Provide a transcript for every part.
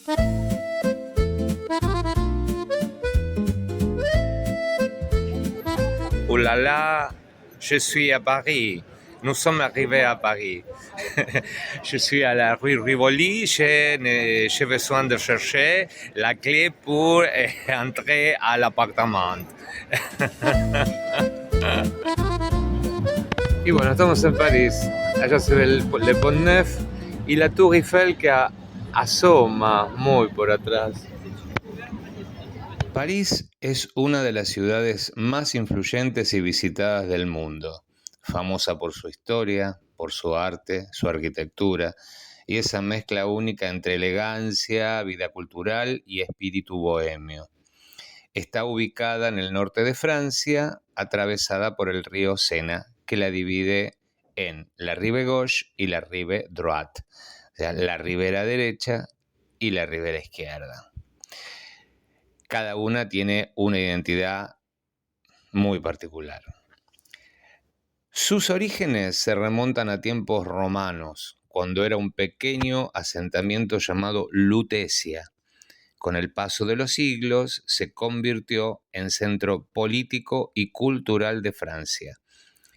Oh là là, je suis à Paris. Nous sommes arrivés à Paris. Je suis à la rue Rivoli. J'ai besoin de chercher la clé pour entrer à l'appartement. Y bueno, estamos en París. Allá se ve Le Pont Neuf y la Tour Eiffel que asoma muy por atrás. París es una de las ciudades más influyentes y visitadas del mundo, famosa por su historia, por su arte, su arquitectura y esa mezcla única entre elegancia, vida cultural y espíritu bohemio. Está ubicada en el norte de Francia, atravesada por el río Sena, que la divide en la rive gauche y la rive droite, o sea, la ribera derecha y la ribera izquierda. Cada una tiene una identidad muy particular. Sus orígenes se remontan a tiempos romanos, cuando era un pequeño asentamiento llamado Lutecia. Con el paso de los siglos se convirtió en centro político y cultural de Francia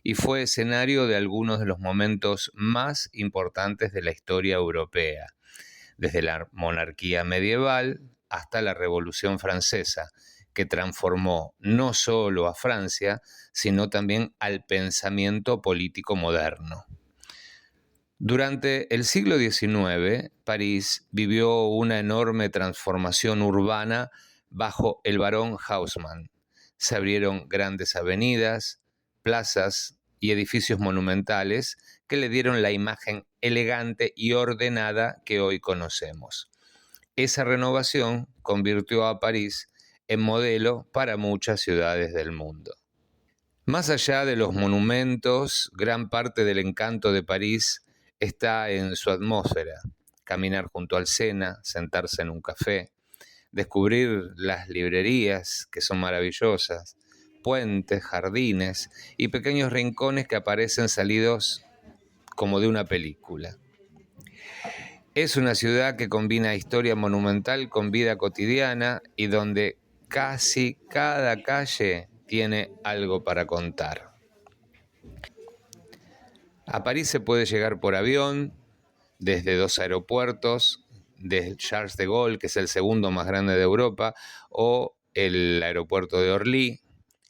y fue escenario de algunos de los momentos más importantes de la historia europea, desde la monarquía medieval hasta la Revolución Francesa, que transformó no solo a Francia, sino también al pensamiento político moderno. Durante el siglo XIX, París vivió una enorme transformación urbana bajo el barón Haussmann. Se abrieron grandes avenidas, plazas y edificios monumentales que le dieron la imagen elegante y ordenada que hoy conocemos. Esa renovación convirtió a París en modelo para muchas ciudades del mundo. Más allá de los monumentos, gran parte del encanto de París está en su atmósfera. Caminar junto al Sena, sentarse en un café, descubrir las librerías, que son maravillosas, puentes, jardines y pequeños rincones que aparecen salidos como de una película. Es una ciudad que combina historia monumental con vida cotidiana y donde casi cada calle tiene algo para contar. A París se puede llegar por avión desde dos aeropuertos, de Charles de Gaulle, que es el segundo más grande de Europa, o el aeropuerto de Orly,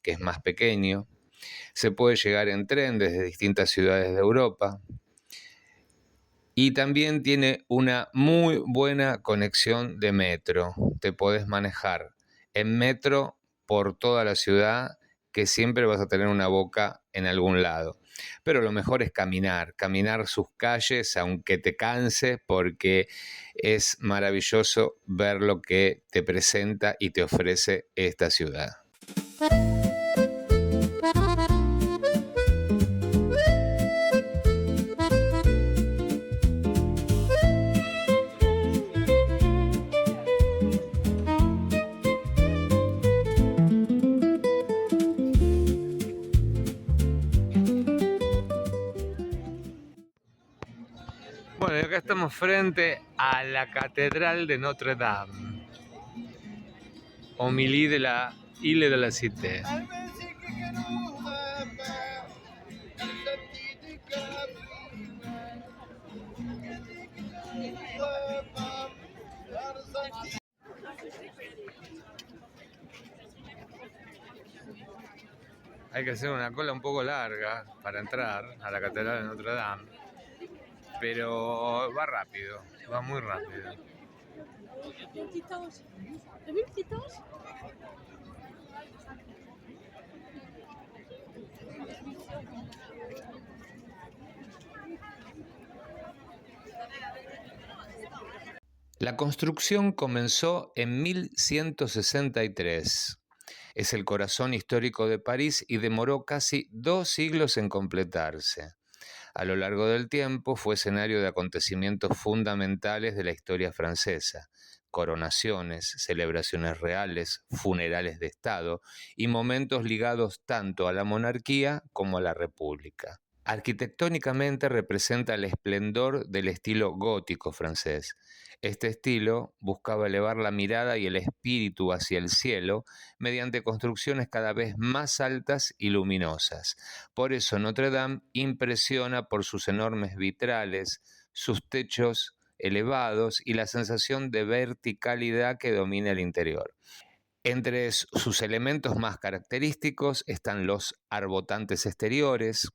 que es más pequeño. Se puede llegar en tren desde distintas ciudades de Europa. Y también tiene una muy buena conexión de metro. Te podés manejar en metro por toda la ciudad, que siempre vas a tener una boca en algún lado. Pero lo mejor es caminar sus calles, aunque te canse, porque es maravilloso ver lo que te presenta y te ofrece esta ciudad. Bueno, y acá estamos frente a la Catedral de Notre Dame. Homilie de la Ile de la Cité. Hay que hacer una cola un poco larga para entrar a la Catedral de Notre Dame, pero va rápido, va muy rápido. La construcción comenzó en 1163. Es el corazón histórico de París y demoró casi 2 siglos en completarse. A lo largo del tiempo fue escenario de acontecimientos fundamentales de la historia francesa: coronaciones, celebraciones reales, funerales de Estado y momentos ligados tanto a la monarquía como a la república. Arquitectónicamente representa el esplendor del estilo gótico francés. Este estilo buscaba elevar la mirada y el espíritu hacia el cielo mediante construcciones cada vez más altas y luminosas. Por eso Notre Dame impresiona por sus enormes vitrales, sus techos elevados y la sensación de verticalidad que domina el interior. Entre sus elementos más característicos están los arbotantes exteriores,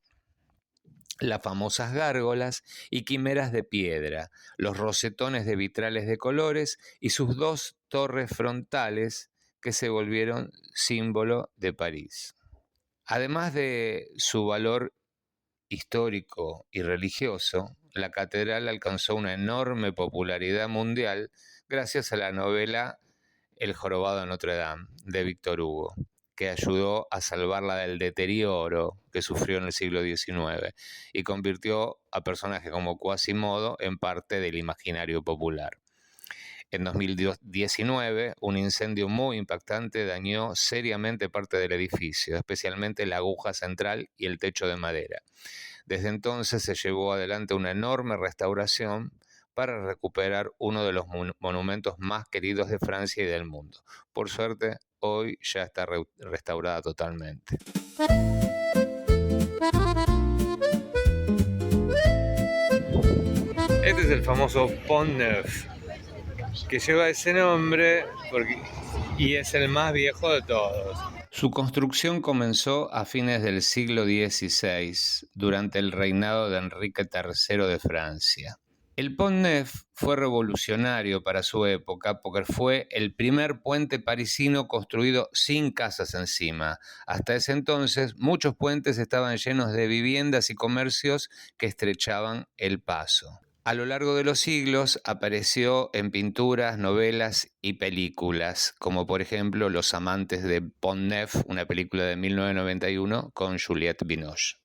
las famosas gárgolas y quimeras de piedra, los rosetones de vitrales de colores y sus dos torres frontales que se volvieron símbolo de París. Además de su valor histórico y religioso, la catedral alcanzó una enorme popularidad mundial gracias a la novela El jorobado de Notre Dame de Víctor Hugo, que ayudó a salvarla del deterioro que sufrió en el siglo XIX y convirtió a personajes como Quasimodo en parte del imaginario popular. En 2019, un incendio muy impactante dañó seriamente parte del edificio, especialmente la aguja central y el techo de madera. Desde entonces se llevó adelante una enorme restauración para recuperar uno de los monumentos más queridos de Francia y del mundo. Por suerte, hoy ya está restaurada totalmente. Este es el famoso Pont Neuf, que lleva ese nombre y es el más viejo de todos. Su construcción comenzó a fines del siglo XVI, durante el reinado de Enrique III de Francia. El Pont Neuf fue revolucionario para su época porque fue el primer puente parisino construido sin casas encima. Hasta ese entonces, muchos puentes estaban llenos de viviendas y comercios que estrechaban el paso. A lo largo de los siglos apareció en pinturas, novelas y películas, como por ejemplo Los amantes de Pont Neuf, una película de 1991 con Juliette Binoche.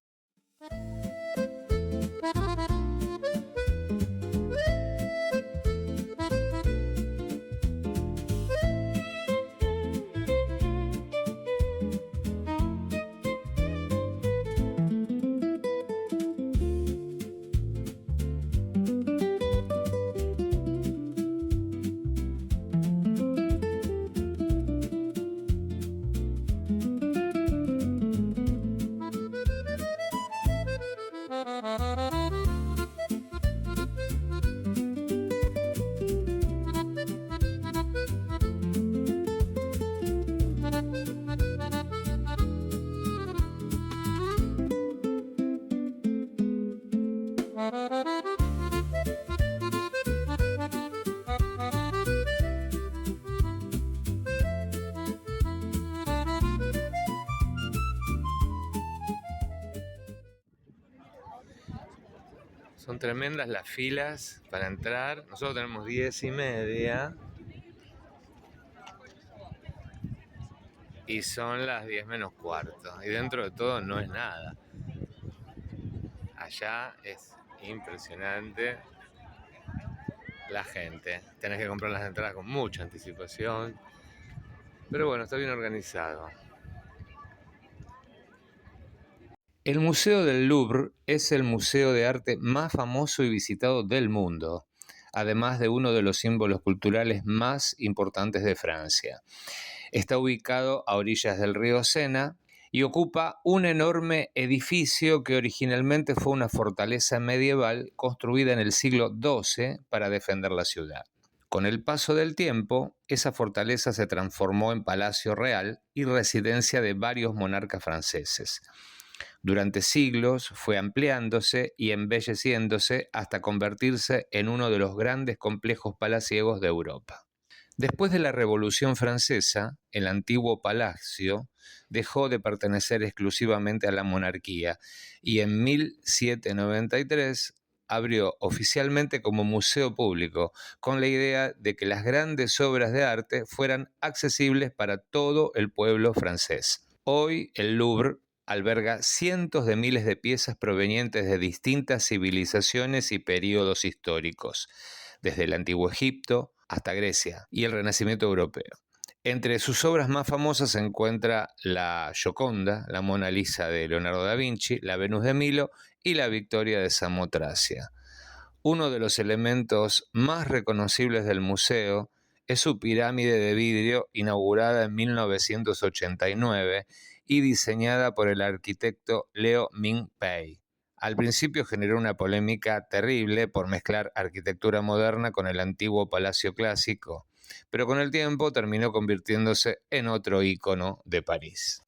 Son tremendas las filas para entrar. Nosotros tenemos 10:30 y son las 10 menos cuarto. Y dentro de todo no es nada. Allá es impresionante la gente. Tenés que comprar las entradas con mucha anticipación. Pero bueno, está bien organizado. El Museo del Louvre es el museo de arte más famoso y visitado del mundo, además de uno de los símbolos culturales más importantes de Francia. Está ubicado a orillas del río Sena y ocupa un enorme edificio que originalmente fue una fortaleza medieval construida en el siglo XII para defender la ciudad. Con el paso del tiempo, esa fortaleza se transformó en palacio real y residencia de varios monarcas franceses. Durante siglos fue ampliándose y embelleciéndose hasta convertirse en uno de los grandes complejos palaciegos de Europa. Después de la Revolución Francesa, el antiguo palacio dejó de pertenecer exclusivamente a la monarquía y en 1793 abrió oficialmente como museo público, con la idea de que las grandes obras de arte fueran accesibles para todo el pueblo francés. Hoy el Louvre alberga cientos de miles de piezas provenientes de distintas civilizaciones y periodos históricos, desde el Antiguo Egipto hasta Grecia y el Renacimiento europeo. Entre sus obras más famosas se encuentra la Gioconda, la Mona Lisa de Leonardo da Vinci, la Venus de Milo y la Victoria de Samotracia. Uno de los elementos más reconocibles del museo es su pirámide de vidrio inaugurada en 1989 y diseñada por el arquitecto Leo Ming-pei. Al principio generó una polémica terrible por mezclar arquitectura moderna con el antiguo palacio clásico, pero con el tiempo terminó convirtiéndose en otro ícono de París.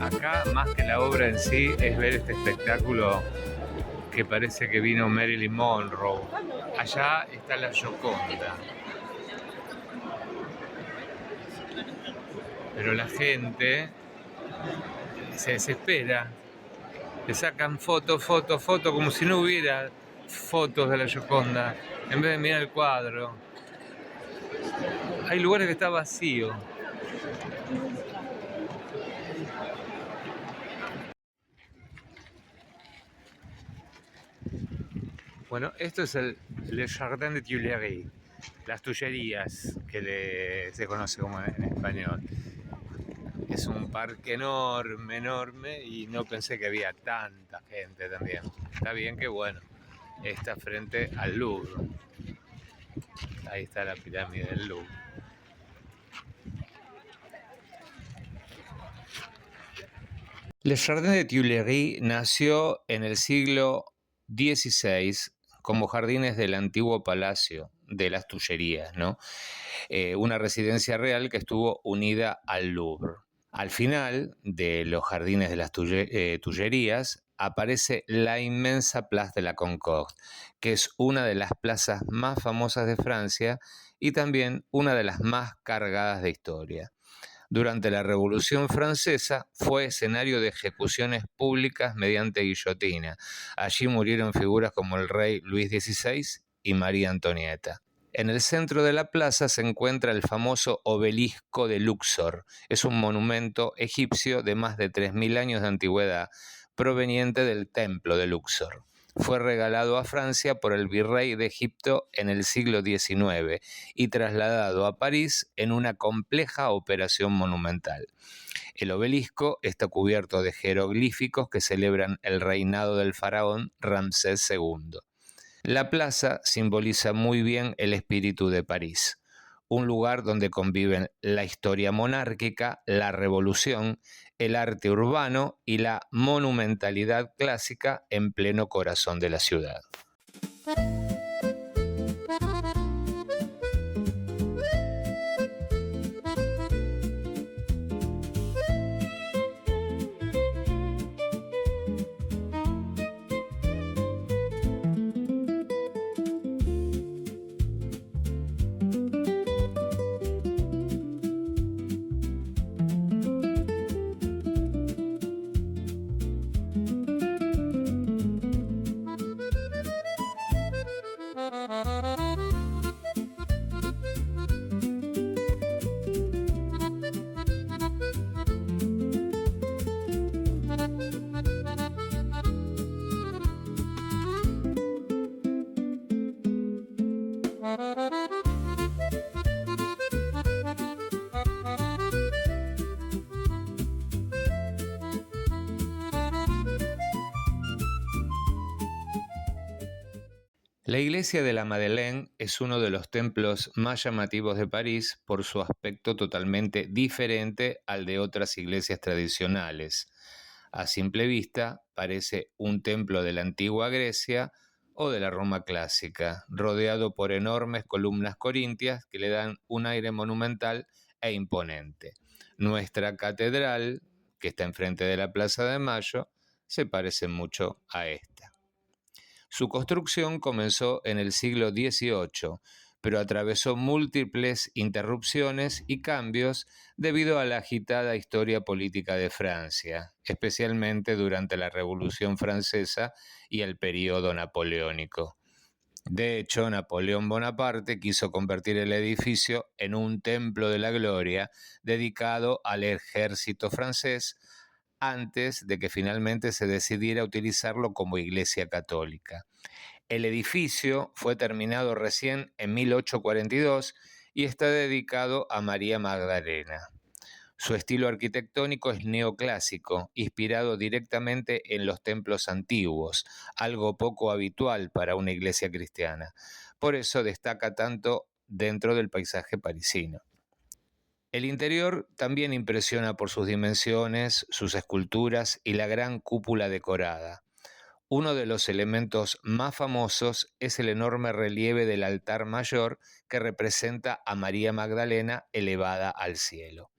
Acá, más que la obra en sí, es ver este espectáculo que parece que vino Marilyn Monroe. Allá está la Gioconda. Pero la gente se desespera. Le sacan fotos, como si no hubiera fotos de la Gioconda, en vez de mirar el cuadro. Hay lugares que está vacío. Bueno, esto es el Le Jardin des Tuileries, las Tullerías, que se conoce como en español. Es un parque enorme y no pensé que había tanta gente también. Está bien que bueno, está frente al Louvre. Ahí está la pirámide del Louvre. Le Jardin des Tuileries nació en el siglo XVI como jardines del antiguo palacio de las Tullerías, ¿no? Una residencia real que estuvo unida al Louvre. Al final de los jardines de las Tullerías aparece la inmensa Place de la Concorde, que es una de las plazas más famosas de Francia y también una de las más cargadas de historia. Durante la Revolución Francesa fue escenario de ejecuciones públicas mediante guillotina. Allí murieron figuras como el rey Luis XVI y María Antonieta. En el centro de la plaza se encuentra el famoso obelisco de Luxor. Es un monumento egipcio de más de 3000 años de antigüedad, proveniente del templo de Luxor. Fue regalado a Francia por el virrey de Egipto en el siglo XIX y trasladado a París en una compleja operación monumental. El obelisco está cubierto de jeroglíficos que celebran el reinado del faraón Ramsés II. La plaza simboliza muy bien el espíritu de París, un lugar donde conviven la historia monárquica, la revolución, el arte urbano y la monumentalidad clásica en pleno corazón de la ciudad. La iglesia de la Madeleine es uno de los templos más llamativos de París por su aspecto totalmente diferente al de otras iglesias tradicionales. A simple vista, parece un templo de la antigua Grecia o de la Roma clásica, rodeado por enormes columnas corintias que le dan un aire monumental e imponente. Nuestra catedral, que está enfrente de la Plaza de Mayo, se parece mucho a esta. Su construcción comenzó en el siglo XVIII, pero atravesó múltiples interrupciones y cambios debido a la agitada historia política de Francia, especialmente durante la Revolución Francesa y el período napoleónico. De hecho, Napoleón Bonaparte quiso convertir el edificio en un templo de la gloria dedicado al ejército francés, antes de que finalmente se decidiera utilizarlo como iglesia católica. El edificio fue terminado recién en 1842 y está dedicado a María Magdalena. Su estilo arquitectónico es neoclásico, inspirado directamente en los templos antiguos, algo poco habitual para una iglesia cristiana. Por eso destaca tanto dentro del paisaje parisino. El interior también impresiona por sus dimensiones, sus esculturas y la gran cúpula decorada. Uno de los elementos más famosos es el enorme relieve del altar mayor que representa a María Magdalena elevada al cielo.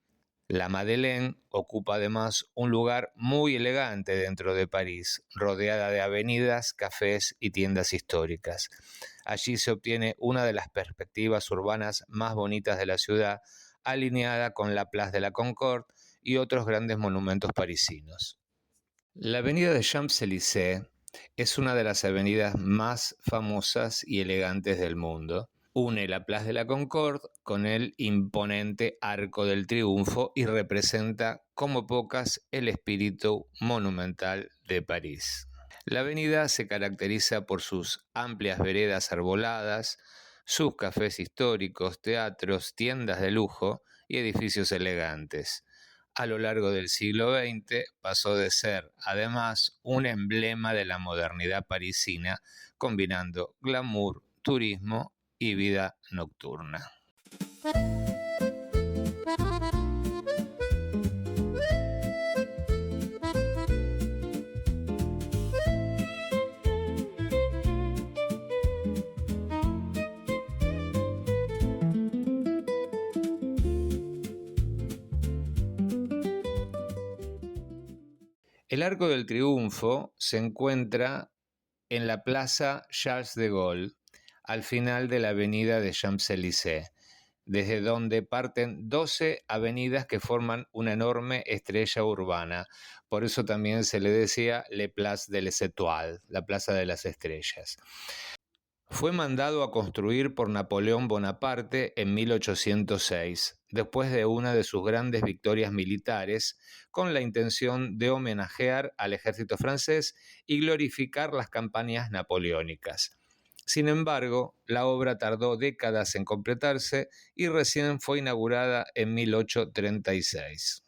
La Madeleine ocupa además un lugar muy elegante dentro de París, rodeada de avenidas, cafés y tiendas históricas. Allí se obtiene una de las perspectivas urbanas más bonitas de la ciudad, alineada con la Place de la Concorde y otros grandes monumentos parisinos. La avenida de Champs-Élysées es una de las avenidas más famosas y elegantes del mundo. Une la Place de la Concorde con el imponente Arco del Triunfo y representa como pocas el espíritu monumental de París. La avenida se caracteriza por sus amplias veredas arboladas, sus cafés históricos, teatros, tiendas de lujo y edificios elegantes. A lo largo del siglo XX pasó de ser, además, un emblema de la modernidad parisina, combinando glamour, turismo y vida nocturna. El Arco del Triunfo se encuentra en la Plaza Charles de Gaulle, al final de la avenida de Champs-Élysées, desde donde parten 12 avenidas que forman una enorme estrella urbana. Por eso también se le decía Le Place de les Étoiles, la Plaza de las Estrellas. Fue mandado a construir por Napoleón Bonaparte en 1806, después de una de sus grandes victorias militares, con la intención de homenajear al ejército francés y glorificar las campañas napoleónicas. Sin embargo, la obra tardó décadas en completarse y recién fue inaugurada en 1836.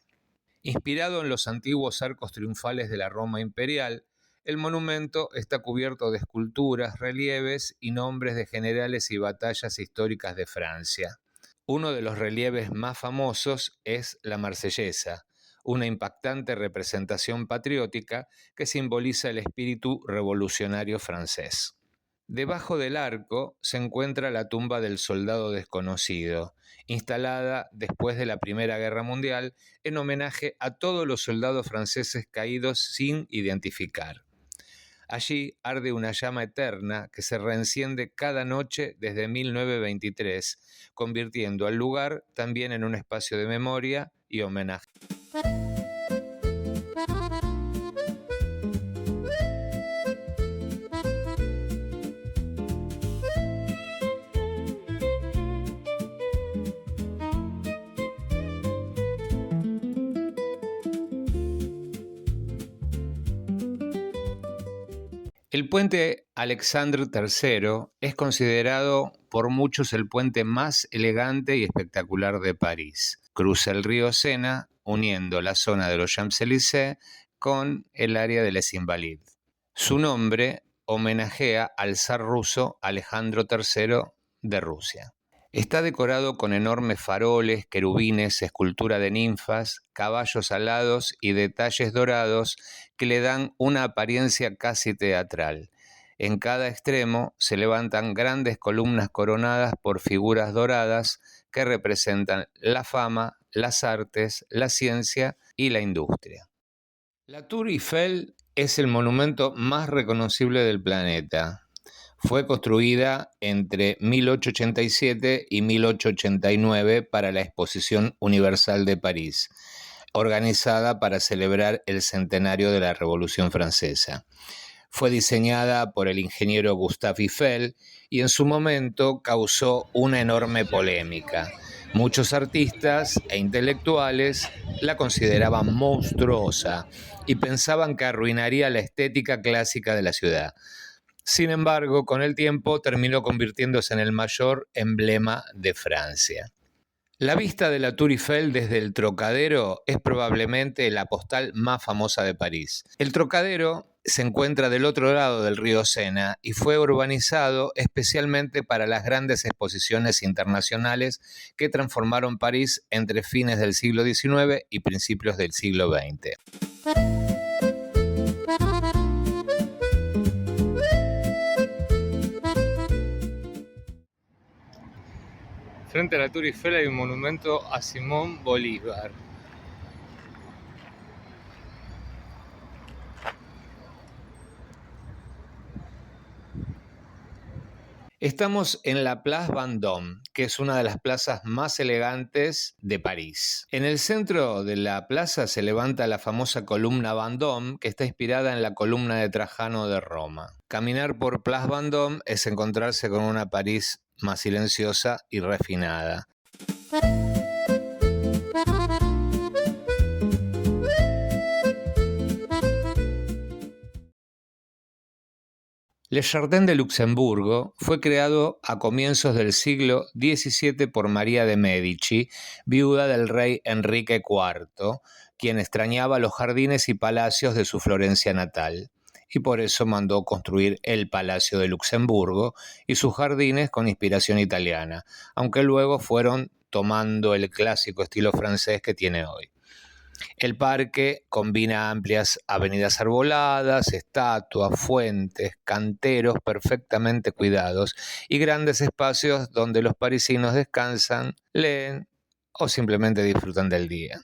Inspirado en los antiguos arcos triunfales de la Roma imperial, el monumento está cubierto de esculturas, relieves y nombres de generales y batallas históricas de Francia. Uno de los relieves más famosos es la Marsellesa, una impactante representación patriótica que simboliza el espíritu revolucionario francés. Debajo del arco se encuentra la tumba del soldado desconocido, instalada después de la Primera Guerra Mundial en homenaje a todos los soldados franceses caídos sin identificar. Allí arde una llama eterna que se reenciende cada noche desde 1923, convirtiendo al lugar también en un espacio de memoria y homenaje. El puente Alexandre III es considerado por muchos el puente más elegante y espectacular de París. Cruza el río Sena, uniendo la zona de los Champs-Élysées con el área de Les Invalides. Su nombre homenajea al zar ruso Alejandro III de Rusia. Está decorado con enormes faroles, querubines, escultura de ninfas, caballos alados y detalles dorados que le dan una apariencia casi teatral. En cada extremo se levantan grandes columnas coronadas por figuras doradas que representan la fama, las artes, la ciencia y la industria. La Tour Eiffel es el monumento más reconocible del planeta. Fue construida entre 1887 y 1889 para la Exposición Universal de París, organizada para celebrar el centenario de la Revolución Francesa. Fue diseñada por el ingeniero Gustave Eiffel y en su momento causó una enorme polémica. Muchos artistas e intelectuales la consideraban monstruosa y pensaban que arruinaría la estética clásica de la ciudad. Sin embargo, con el tiempo terminó convirtiéndose en el mayor emblema de Francia. La vista de la Tour Eiffel desde el Trocadero es probablemente la postal más famosa de París. El Trocadero se encuentra del otro lado del río Sena y fue urbanizado especialmente para las grandes exposiciones internacionales que transformaron París entre fines del siglo XIX y principios del siglo XX. Frente a la Tour Eiffel hay un monumento a Simón Bolívar. Estamos en la Place Vendôme, que es una de las plazas más elegantes de París. En el centro de la plaza se levanta la famosa columna Vendôme, que está inspirada en la columna de Trajano de Roma. Caminar por Place Vendôme es encontrarse con una París más silenciosa y refinada. Le Jardin de Luxemburgo fue creado a comienzos del siglo XVII por María de Medici, viuda del rey Enrique IV, quien extrañaba los jardines y palacios de su Florencia natal, y por eso mandó construir el Palacio de Luxemburgo y sus jardines con inspiración italiana, aunque luego fueron tomando el clásico estilo francés que tiene hoy. El parque combina amplias avenidas arboladas, estatuas, fuentes, canteros perfectamente cuidados y grandes espacios donde los parisinos descansan, leen o simplemente disfrutan del día.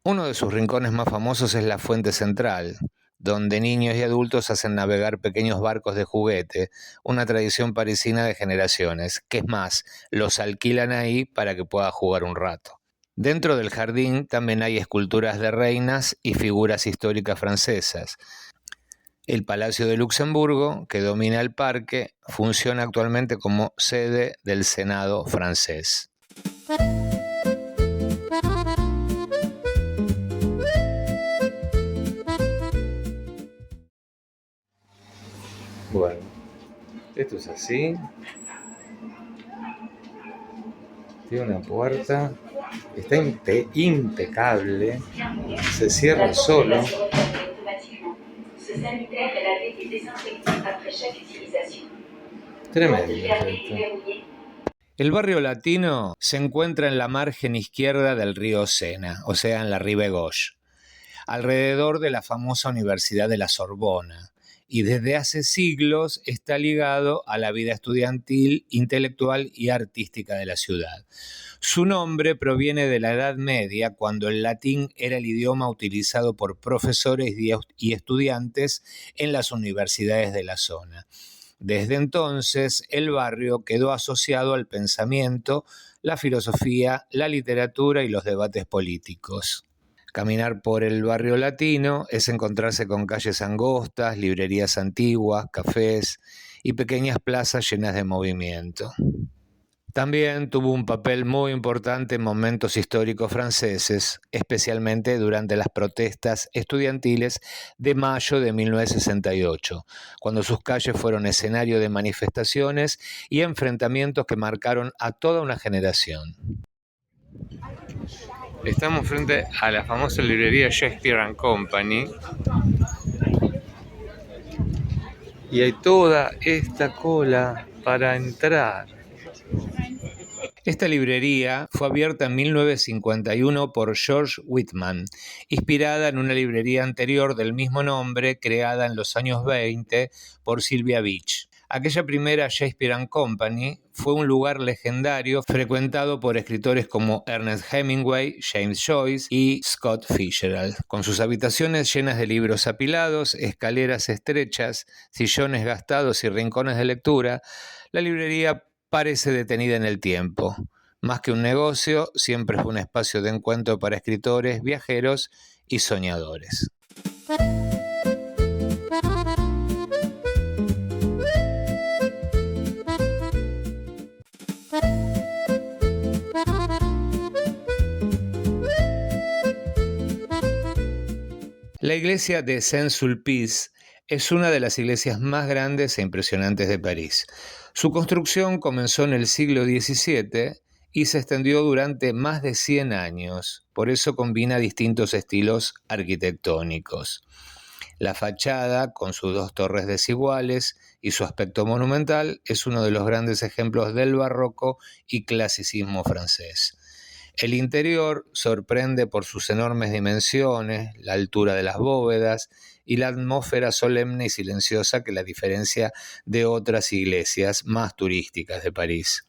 Uno de sus rincones más famosos es la Fuente Central, donde niños y adultos hacen navegar pequeños barcos de juguete, una tradición parisina de generaciones, que es más, los alquilan ahí para que pueda jugar un rato. Dentro del jardín también hay esculturas de reinas y figuras históricas francesas. El Palacio de Luxemburgo, que domina el parque, funciona actualmente como sede del Senado francés. Bueno, esto es así. Tiene una puerta. Está impecable, se cierra solo. Tremendo esto. El barrio latino se encuentra en la margen izquierda del río Sena, o sea, en la Rive Gauche, alrededor de la famosa Universidad de la Sorbona, y desde hace siglos está ligado a la vida estudiantil, intelectual y artística de la ciudad. Su nombre proviene de la Edad Media, cuando el latín era el idioma utilizado por profesores y estudiantes en las universidades de la zona. Desde entonces, el barrio quedó asociado al pensamiento, la filosofía, la literatura y los debates políticos. Caminar por el barrio latino es encontrarse con calles angostas, librerías antiguas, cafés y pequeñas plazas llenas de movimiento. También tuvo un papel muy importante en momentos históricos franceses, especialmente durante las protestas estudiantiles de mayo de 1968, cuando sus calles fueron escenario de manifestaciones y enfrentamientos que marcaron a toda una generación. Estamos frente a la famosa librería Shakespeare & Company. Y hay toda esta cola para entrar. Esta librería fue abierta en 1951 por George Whitman, inspirada en una librería anterior del mismo nombre creada en los años 20 por Sylvia Beach. Aquella primera Shakespeare and Company fue un lugar legendario frecuentado por escritores como Ernest Hemingway, James Joyce y Scott Fitzgerald. Con sus habitaciones llenas de libros apilados, escaleras estrechas, sillones gastados y rincones de lectura, la librería parece detenida en el tiempo. Más que un negocio, siempre fue un espacio de encuentro para escritores, viajeros y soñadores. La iglesia de Saint-Sulpice es una de las iglesias más grandes e impresionantes de París. Su construcción comenzó en el siglo XVII y se extendió durante más de 100 años. Por eso combina distintos estilos arquitectónicos. La fachada, con sus dos torres desiguales y su aspecto monumental, es uno de los grandes ejemplos del barroco y clasicismo francés. El interior sorprende por sus enormes dimensiones, la altura de las bóvedas y la atmósfera solemne y silenciosa que la diferencia de otras iglesias más turísticas de París.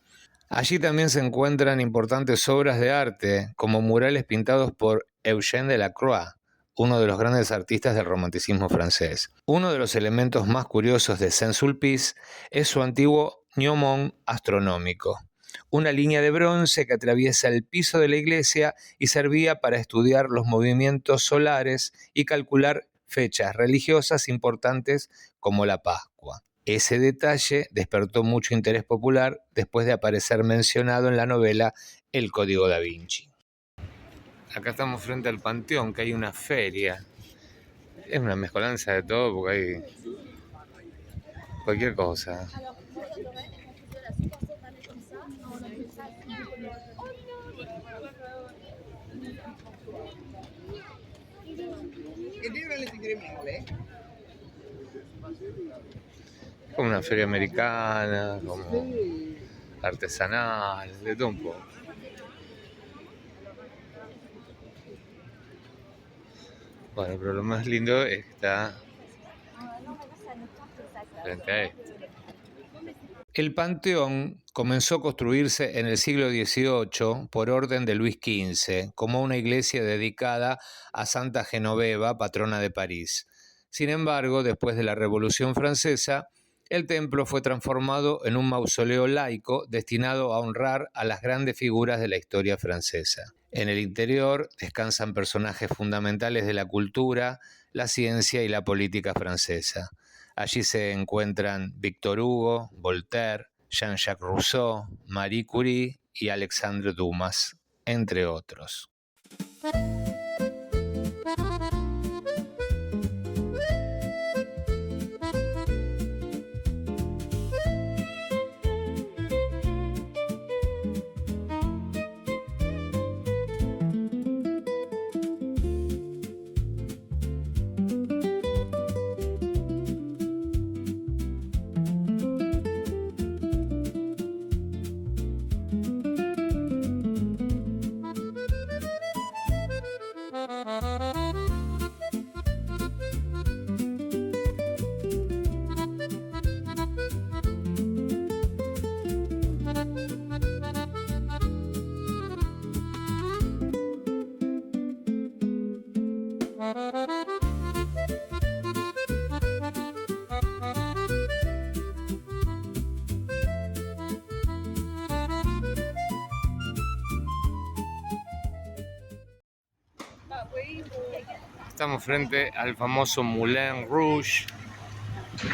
Allí también se encuentran importantes obras de arte, como murales pintados por Eugène Delacroix, uno de los grandes artistas del romanticismo francés. Uno de los elementos más curiosos de Saint-Sulpice es su antiguo gnomon astronómico, una línea de bronce que atraviesa el piso de la iglesia y servía para estudiar los movimientos solares y calcular fechas religiosas importantes como la Pascua. Ese detalle despertó mucho interés popular después de aparecer mencionado en la novela El Código da Vinci. Acá estamos frente al Panteón, que hay una feria. Es una mezcolanza de todo porque hay cualquier cosa. Como una feria americana, como artesanal, de todo un poco. Bueno, pero lo más lindo es que está frente a esto. El Panteón comenzó a construirse en el siglo XVIII por orden de Luis XV, como una iglesia dedicada a Santa Genoveva, patrona de París. Sin embargo, después de la Revolución Francesa, el templo fue transformado en un mausoleo laico destinado a honrar a las grandes figuras de la historia francesa. En el interior descansan personajes fundamentales de la cultura, la ciencia y la política francesa. Allí se encuentran Victor Hugo, Voltaire, Jean-Jacques Rousseau, Marie Curie y Alexandre Dumas, entre otros. Estamos frente al famoso Moulin Rouge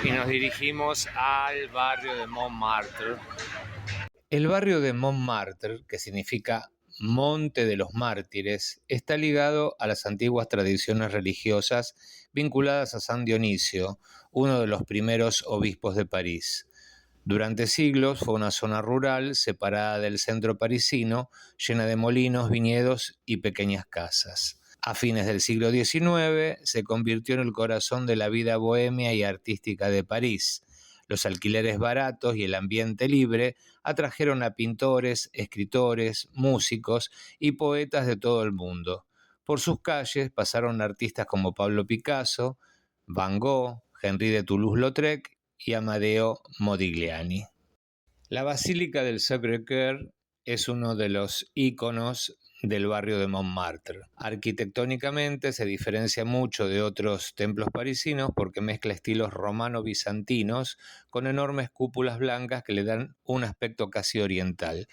y nos dirigimos al barrio de Montmartre. El barrio de Montmartre, que significa Monte de los Mártires, está ligado a las antiguas tradiciones religiosas vinculadas a San Dionisio, uno de los primeros obispos de París. Durante siglos fue una zona rural separada del centro parisino, llena de molinos, viñedos y pequeñas casas. A fines del siglo XIX se convirtió en el corazón de la vida bohemia y artística de París. Los alquileres baratos y el ambiente libre atrajeron a pintores, escritores, músicos y poetas de todo el mundo. Por sus calles pasaron artistas como Pablo Picasso, Van Gogh, Henri de Toulouse-Lautrec y Amadeo Modigliani. La Basílica del Sacré-Cœur es uno de los íconos del barrio de Montmartre. Arquitectónicamente se diferencia mucho de otros templos parisinos porque mezcla estilos romano-bizantinos con enormes cúpulas blancas que le dan un aspecto casi oriental.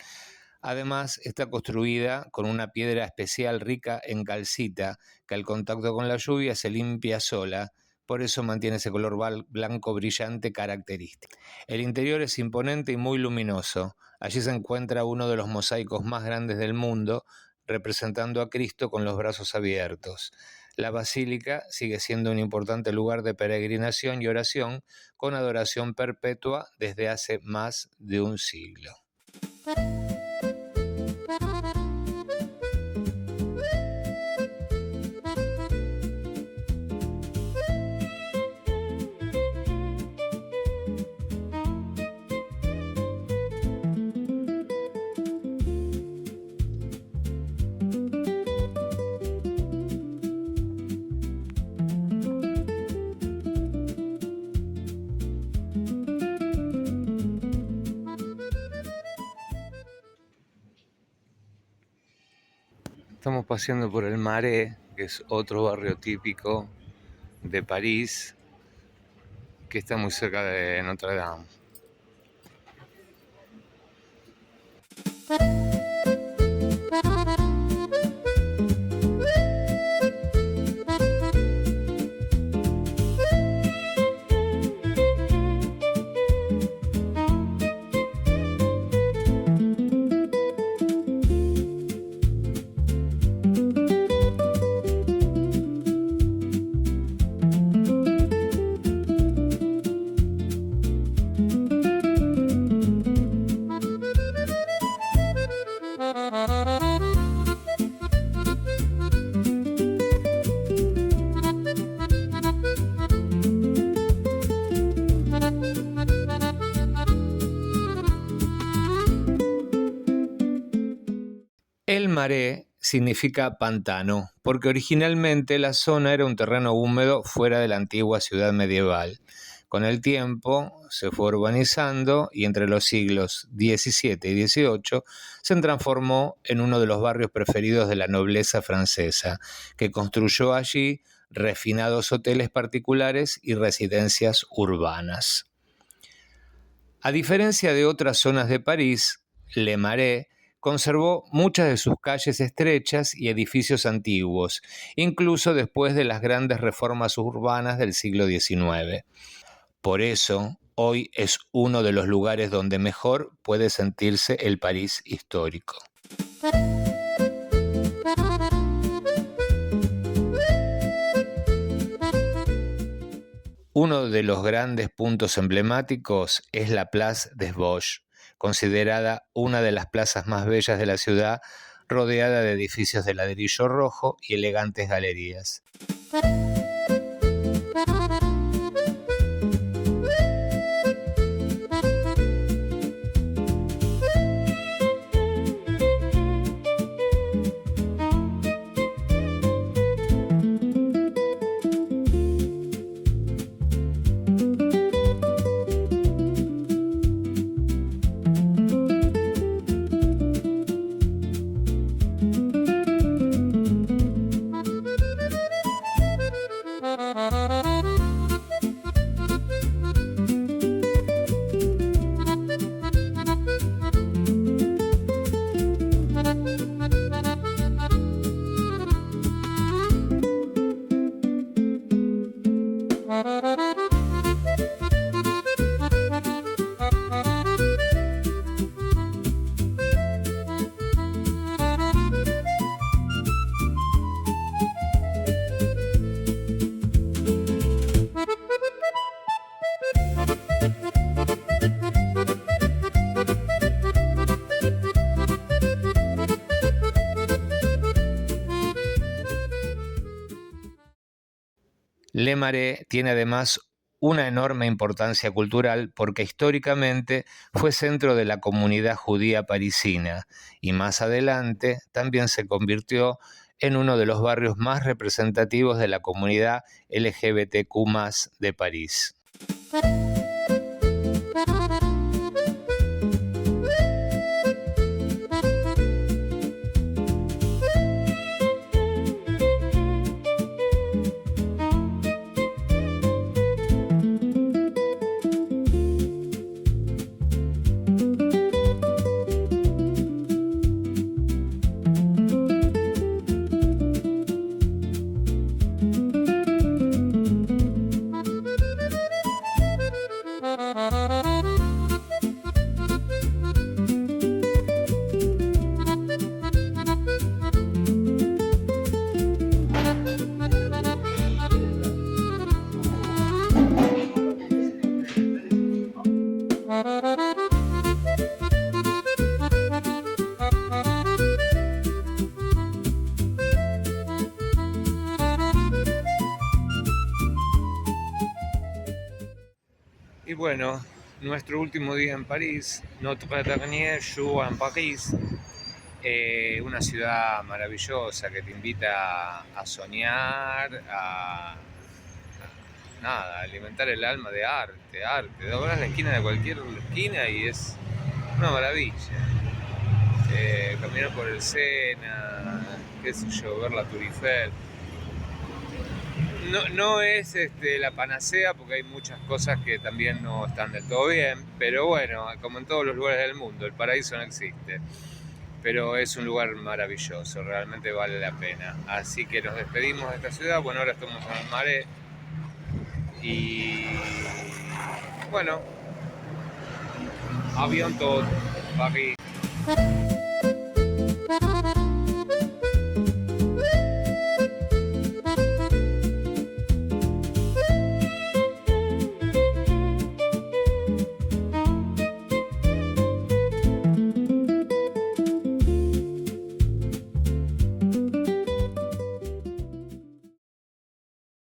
Además, está construida con una piedra especial rica en calcita que al contacto con la lluvia se limpia sola. Por eso mantiene ese color blanco brillante característico. El interior es imponente y muy luminoso. Allí se encuentra uno de los mosaicos más grandes del mundo, representando a Cristo con los brazos abiertos. La basílica sigue siendo un importante lugar de peregrinación y oración, con adoración perpetua desde hace más de un siglo. Estamos paseando por el Marais, que es otro barrio típico de París, que está muy cerca de Notre Dame. El Marais significa pantano, porque originalmente la zona era un terreno húmedo fuera de la antigua ciudad medieval. Con el tiempo se fue urbanizando y entre los siglos XVII y XVIII se transformó en uno de los barrios preferidos de la nobleza francesa, que construyó allí refinados hoteles particulares y residencias urbanas. A diferencia de otras zonas de París, Le Marais conservó muchas de sus calles estrechas y edificios antiguos, incluso después de las grandes reformas urbanas del siglo XIX. Por eso, hoy es uno de los lugares donde mejor puede sentirse el París histórico. Uno de los grandes puntos emblemáticos es la Place des Vosges, considerada una de las plazas más bellas de la ciudad, rodeada de edificios de ladrillo rojo y elegantes galerías. Le Marais tiene además una enorme importancia cultural porque históricamente fue centro de la comunidad judía parisina y más adelante también se convirtió en uno de los barrios más representativos de la comunidad LGBTQ+ de París. Y bueno, nuestro último día en París, Notre dernier jour en París, una ciudad maravillosa que te invita a soñar, a alimentar el alma de arte. Doblas la esquina de cualquier esquina y es una maravilla. Caminar por el Sena, qué sé yo, ver la Tour Eiffel. No es la panacea porque hay muchas cosas que también no están del todo bien, pero bueno, como en todos los lugares del mundo, el paraíso no existe, pero es un lugar maravilloso, realmente vale la pena. Así que nos despedimos de esta ciudad. Bueno, ahora estamos en el Marais y bueno, à bientôt, Paris.